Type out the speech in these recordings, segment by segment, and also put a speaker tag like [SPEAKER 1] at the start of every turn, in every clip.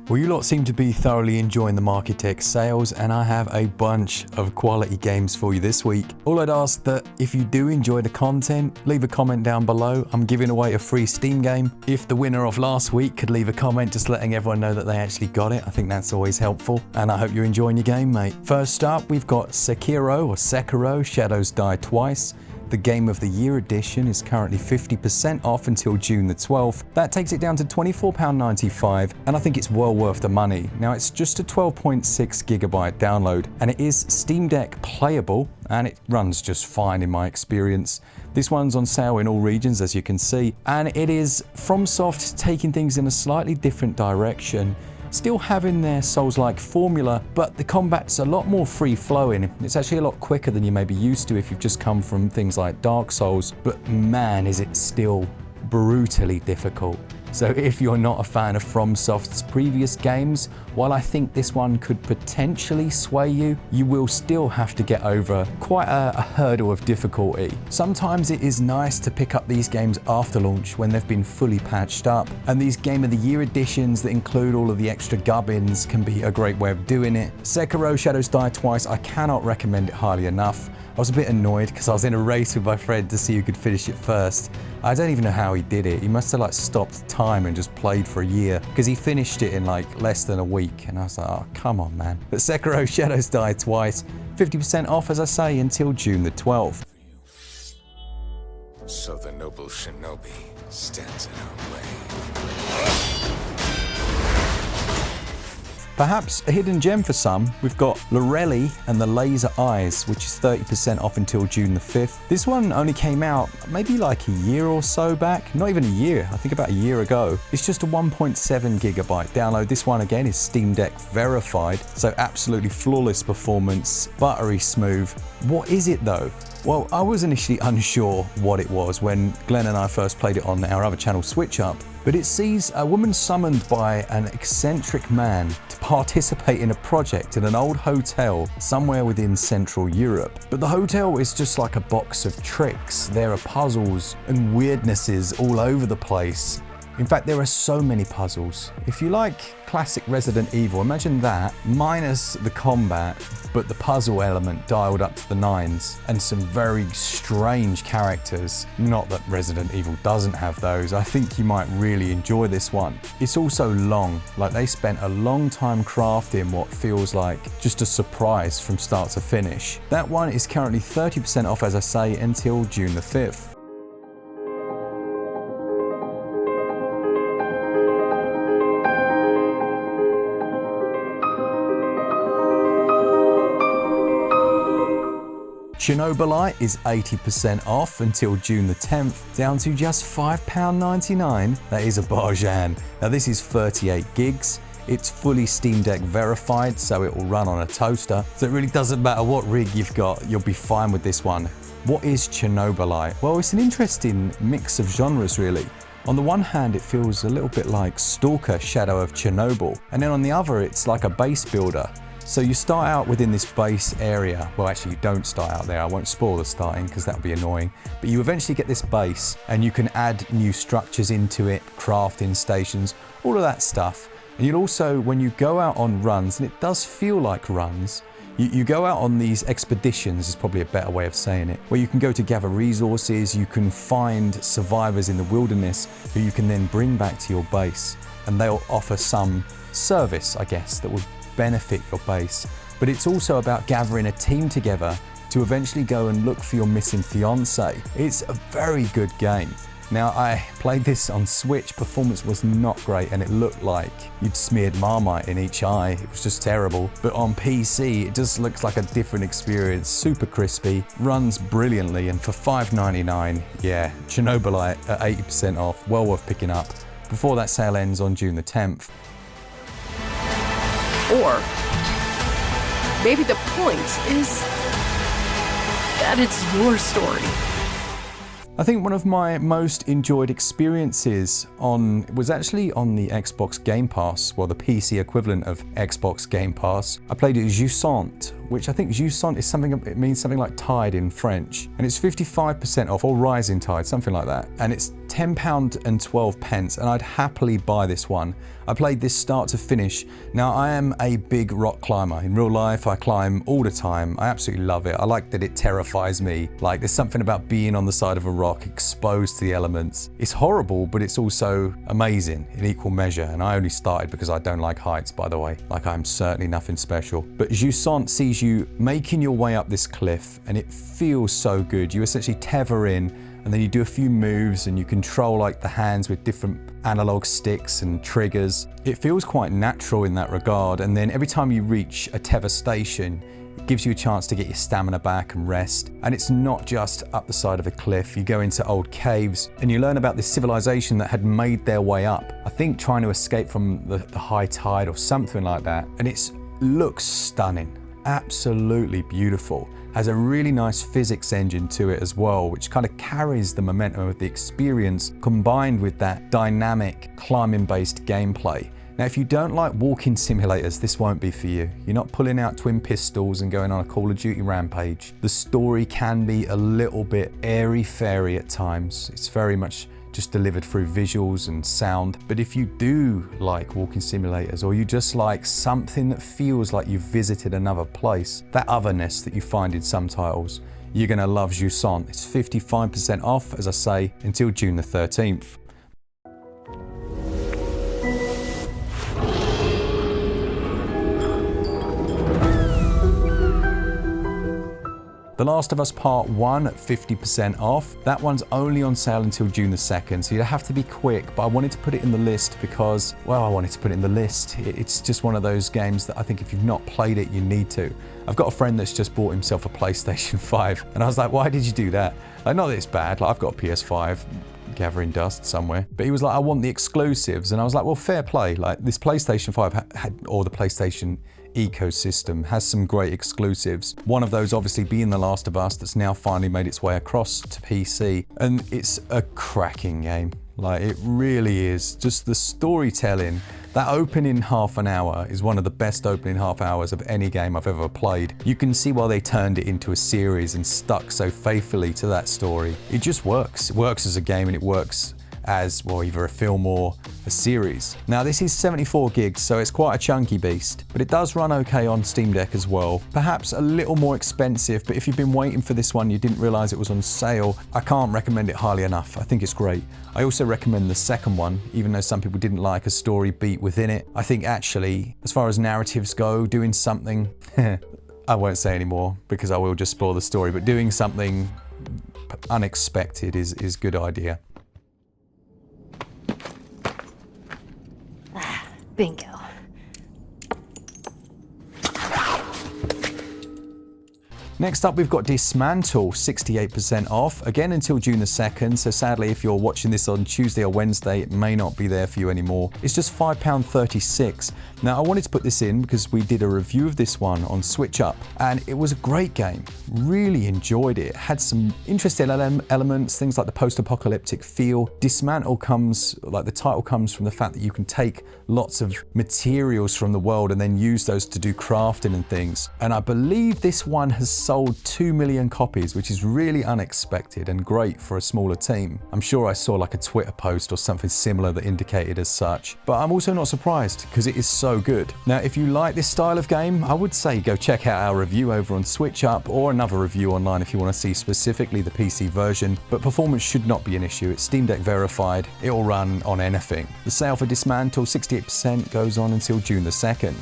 [SPEAKER 1] Well, you lot seem to be thoroughly enjoying the Marketech sales, and I have a bunch of quality games for you this week. All I'd ask that if you do enjoy the content, leave a comment down below. I'm giving away a free Steam game. If the winner of last week could leave a comment just letting everyone know that they actually got it, I think that's always helpful. And I hope you're enjoying your game, mate. First up, we've got Sekiro, Shadows Die Twice. The Game of the Year edition is currently 50% off until June the 12th. That takes it down to £24.95, and I think it's well worth the money. Now, it's just a 12.6GB download, and it is Steam Deck playable, and it runs just fine in my experience. This one's on sale in all regions, as you can see, and it is FromSoft taking things in a slightly different direction. Still having their Souls-like formula, but the combat's a lot more free-flowing. It's actually a lot quicker than you may be used to if you've just come from things like Dark Souls, but man, is it still brutally difficult. So if you're not a fan of FromSoft's previous games, while I think this one could potentially sway you, you will still have to get over quite a hurdle of difficulty. Sometimes it is nice to pick up these games after launch when they've been fully patched up, and these Game of the Year editions that include all of the extra gubbins can be a great way of doing it. Sekiro Shadows Die Twice, I cannot recommend it highly enough. I was a bit annoyed because I was in a race with my friend to see who could finish it first. I don't even know how he did it. He must have stopped time and just played for a year, because he finished it in less than a week, and I was like, oh, come on, man. But Sekiro Shadows Die Twice, 50% off, as I say, until June the 12th.
[SPEAKER 2] So the noble shinobi stands in our way.
[SPEAKER 1] Perhaps a hidden gem for some, we've got Lorelei and the Laser Eyes, which is 30% off until June the 5th. This one only came out maybe like a year or so back, not even a year, I think about a year ago. It's just a 1.7GB download. This one again is Steam Deck verified, so absolutely flawless performance, buttery smooth. What is it though? Well, I was initially unsure what it was when Glenn and I first played it on our other channel, Switch Up, but it sees a woman summoned by an eccentric man to participate in a project in an old hotel somewhere within Central Europe. But the hotel is just like a box of tricks. There are puzzles and weirdnesses all over the place. In fact, there are so many puzzles. If you like classic Resident Evil, imagine that, minus the combat, but the puzzle element dialed up to the nines, and some very strange characters. Not that Resident Evil doesn't have those. I think you might really enjoy this one. It's also long, they spent a long time crafting what feels like just a surprise from start to finish. That one is currently 30% off, as I say, until June the 5th. Chernobylite is 80% off until June the 10th, down to just £5.99. That is a bargain. Now this is 38 gigs. It's fully Steam Deck verified, so it will run on a toaster. So it really doesn't matter what rig you've got, you'll be fine with this one. What is Chernobylite? Well, it's an interesting mix of genres, really. On the one hand, it feels a little bit like Stalker Shadow of Chernobyl, and then on the other, it's like a base builder. So you start out within this base area. Well, actually you don't start out there. I won't spoil the starting because that would be annoying. But you eventually get this base and you can add new structures into it, crafting stations, all of that stuff. And you'll also, when you go out on runs, and it does feel like runs, you go out on these expeditions, is probably a better way of saying it, where you can go to gather resources, you can find survivors in the wilderness who you can then bring back to your base. And they'll offer some service, I guess, that will benefit your base. But it's also about gathering a team together to eventually go and look for your missing fiance. It's a very good game. Now, I played this on Switch, performance was not great, and it looked like you'd smeared Marmite in each eye. It was just terrible. But on PC, it just looks like a different experience, super crispy, runs brilliantly, and for £5.99, yeah, Chernobylite at 80% off, well worth picking up, before that sale ends on June the 10th.
[SPEAKER 3] Or maybe the point is that it's your story.
[SPEAKER 1] I think one of my most enjoyed experiences was actually on the Xbox Game Pass, well, the PC equivalent of Xbox Game Pass. I played it as Jusant, which I think Jusant is it means something like tide in French, and it's 55% off, or rising tide, something like that, and it's £10 and 12 pence, and I'd happily buy this one. I played this start to finish. Now, I am a big rock climber. In real life, I climb all the time. I absolutely love it. I like that it terrifies me. Like, there's something about being on the side of a rock, exposed to the elements. It's horrible, but it's also amazing in equal measure. And I only started because I don't like heights, by the way. Like, I'm certainly nothing special. But Jusant sees you making your way up this cliff, and it feels so good. You essentially tether in, and then you do a few moves and you control like the hands with different analog sticks and triggers. It feels quite natural in that regard. And then every time you reach a tether station, it gives you a chance to get your stamina back and rest. And it's not just up the side of a cliff. You go into old caves and you learn about this civilization that had made their way up. I think trying to escape from the high tide or something like that. And it looks stunning. Absolutely beautiful. Has a really nice physics engine to it as well, which kind of carries the momentum of the experience combined with that dynamic climbing-based gameplay. Now, if you don't like walking simulators, this won't be for you. You're not pulling out twin pistols and going on a Call of Duty rampage. The story can be a little bit airy-fairy at times. It's very much just delivered through visuals and sound. But if you do like walking simulators, or you just like something that feels like you've visited another place, that otherness that you find in some titles, you're gonna love Jusant. It's 55% off, as I say, until June the 13th. The Last of Us Part 1 at 50% off. That one's only on sale until June the 2nd, so you have to be quick, but I wanted to put it in the list because, well, I wanted to put it in the list. It's just one of those games that I think if you've not played it, you need to. I've got a friend that's just bought himself a PlayStation 5, and I was like, why did you do that? Like, not that it's bad, like, I've got a PS5, gathering dust somewhere. But he was like, I want the exclusives. And I was like, well, fair play. Like, this PlayStation 5 or the PlayStation ecosystem has some great exclusives. One of those obviously being The Last of Us, that's now finally made its way across to PC. And it's a cracking game. Like, it really is. Just the storytelling. That opening half an hour is one of the best opening half hours of any game I've ever played. You can see why they turned it into a series and stuck so faithfully to that story. It just works. It works as a game, and it works as, well, either a film or a series. Now, this is 74 gigs, so it's quite a chunky beast, but it does run okay on Steam Deck as well. Perhaps a little more expensive, but if you've been waiting for this one, you didn't realize it was on sale, I can't recommend it highly enough. I think it's great. I also recommend the second one, even though some people didn't like a story beat within it. I think actually, as far as narratives go, doing something, I won't say anymore because I will just spoil the story, but doing something unexpected is a good idea.
[SPEAKER 4] Bingo.
[SPEAKER 1] Next up, we've got Dysmantle, 68% off, again until June the 2nd, so sadly if you're watching this on Tuesday or Wednesday, it may not be there for you anymore. It's just £5.36. Now, I wanted to put this in because we did a review of this one on Switch Up, and it was a great game. Really enjoyed it. It had some interesting elements, things like the post-apocalyptic feel. Dysmantle comes, like the title comes from the fact that you can take lots of materials from the world and then use those to do crafting and things. And I believe this one has sold 2 million copies, which is really unexpected and great for a smaller team. I'm sure I saw like a Twitter post or something similar that indicated as such, but I'm also not surprised because it is so good. Now, if you like this style of game, I would say go check out our review over on Switch Up or another review online if you want to see specifically the PC version, but performance should not be an issue. It's Steam Deck verified. It will run on anything. The sale for Dysmantle, 68%, goes on until June the 2nd.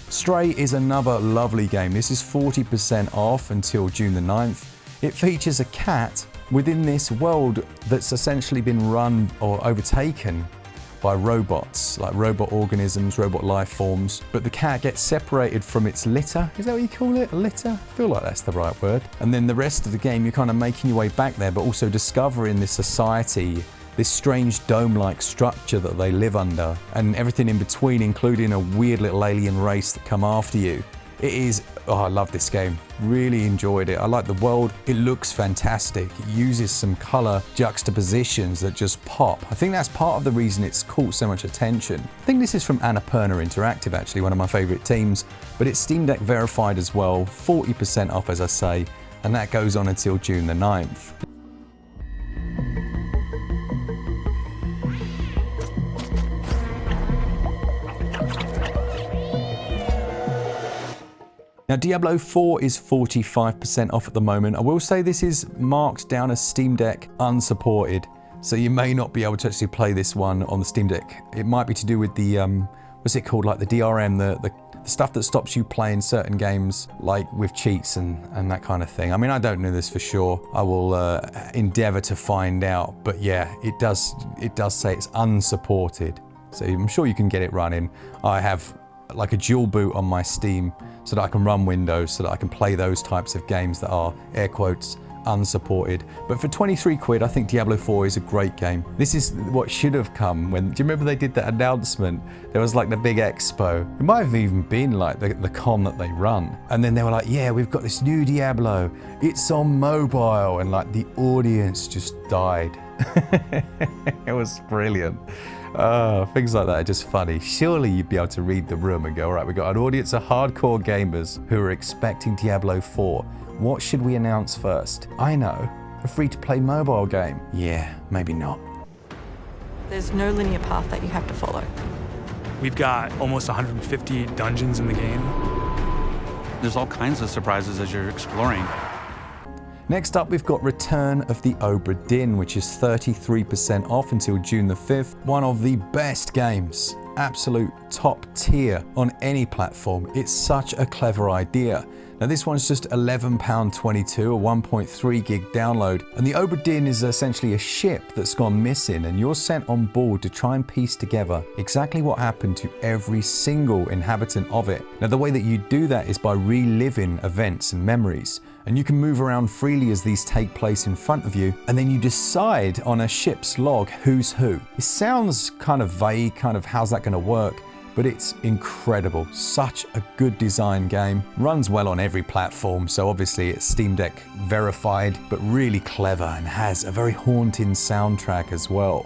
[SPEAKER 1] Stray is another lovely game. This is 40% off until June the 9th. It features a cat within this world that's essentially been run or overtaken by robots, like robot organisms, robot life forms. But the cat gets separated from its litter. Is that what you call it? A litter? I feel like that's the right word. And then the rest of the game, you're kind of making your way back there, but also discovering this society, this strange dome-like structure that they live under, and everything in between, including a weird little alien race that come after you. It is, oh, I love this game. Really enjoyed it. I like the world. It looks fantastic. It uses some color juxtapositions that just pop. I think that's part of the reason it's caught so much attention. I think this is from Annapurna Interactive, actually, one of my favorite teams, but it's Steam Deck verified as well, 40% off, as I say, and that goes on until June the 9th. Now, Diablo 4 is 45% off at the moment. I will say this is marked down as Steam Deck unsupported, so you may not be able to actually play this one on the Steam Deck. It might be to do with the, what's it called, like the DRM, the stuff that stops you playing certain games, like with cheats and that kind of thing. I mean, I don't know this for sure. I will endeavor to find out, but yeah, it does say it's unsupported. So I'm sure you can get it running. I have like a dual boot on my Steam so that I can run Windows, so that I can play those types of games that are, air quotes, unsupported. But for 23 quid, I think Diablo 4 is a great game. This is what should have come when, do you remember they did that announcement? There was like the big expo. It might have even been like the con that they run. And then they were like, yeah, we've got this new Diablo. It's on mobile. And like the audience just died. It was brilliant. Things like that are just funny. Surely you'd be able to read the room and go, all right, we've got an audience of hardcore gamers who are expecting Diablo 4. What should we announce first? I know, a free-to-play mobile game. Yeah, maybe not.
[SPEAKER 4] There's no linear path that you have to follow.
[SPEAKER 5] We've got almost 150 dungeons in the game.
[SPEAKER 6] There's all kinds of surprises as you're exploring.
[SPEAKER 1] Next up, we've got Return of the Obra Dinn, which is 33% off until June the 5th. One of the best games, absolute top tier on any platform. It's such a clever idea. Now this one's just £11.22, a 1.3 gig download. And the Obra Dinn is essentially a ship that's gone missing, and you're sent on board to try and piece together exactly what happened to every single inhabitant of it. Now the way that you do that is by reliving events and memories. And you can move around freely as these take place in front of you, and then you decide on a ship's log who's who. It sounds kind of vague, kind of how's that going to work? But it's incredible. Such a good design game. Runs well on every platform, so obviously it's Steam Deck verified, but really clever and has a very haunting soundtrack as well.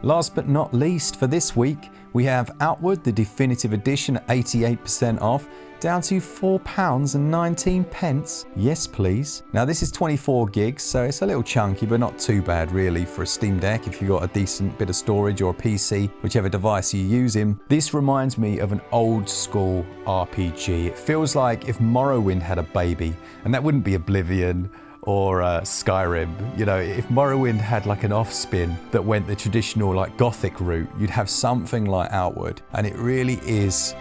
[SPEAKER 1] Last but not least for this week, we have Outward, the definitive edition at 88% off, down to £4.19. Yes, please. Now this is 24 gigs, so it's a little chunky, but not too bad really for a Steam Deck if you've got a decent bit of storage or a PC, whichever device you're using. This reminds me of an old school RPG. It feels like if Morrowind had a baby, and that wouldn't be Oblivion or Skyrim. You know, if Morrowind had like an offspin that went the traditional like Gothic route, you'd have something like Outward, and it really is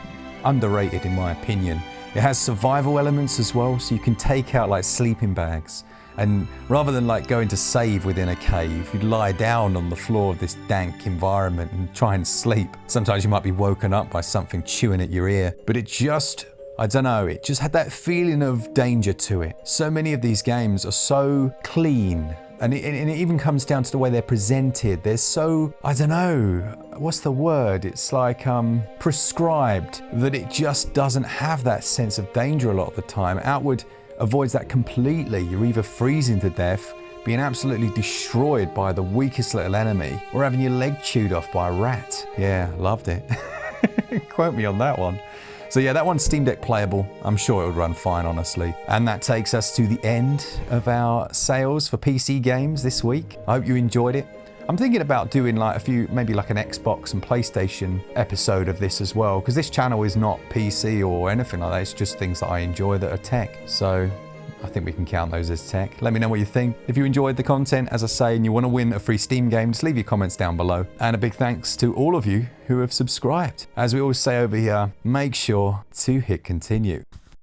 [SPEAKER 1] underrated in my opinion. It has survival elements as well, so you can take out like sleeping bags, and rather than like going to save within a cave, you'd lie down on the floor of this dank environment and try and sleep. Sometimes you might be woken up by something chewing at your ear, but it just, I don't know, it just had that feeling of danger to it. So many of these games are so clean, and it even comes down to the way they're presented. They're so, I don't know, what's the word? It's like prescribed, that it just doesn't have that sense of danger a lot of the time. Outward avoids that completely. You're either freezing to death, being absolutely destroyed by the weakest little enemy, or having your leg chewed off by a rat. Yeah, loved it. Quote me on that one. So yeah, that one's Steam Deck playable. I'm sure it would run fine, honestly. And that takes us to the end of our sales for PC games this week. I hope you enjoyed it. I'm thinking about doing like a few, maybe like an Xbox and PlayStation episode of this as well, because this channel is not PC or anything like that. It's just things that I enjoy that are tech. So I think we can count those as tech. Let me know what you think. If you enjoyed the content, as I say, and you want to win a free Steam game, just leave your comments down below. And a big thanks to all of you who have subscribed. As we always say over here, make sure to hit continue.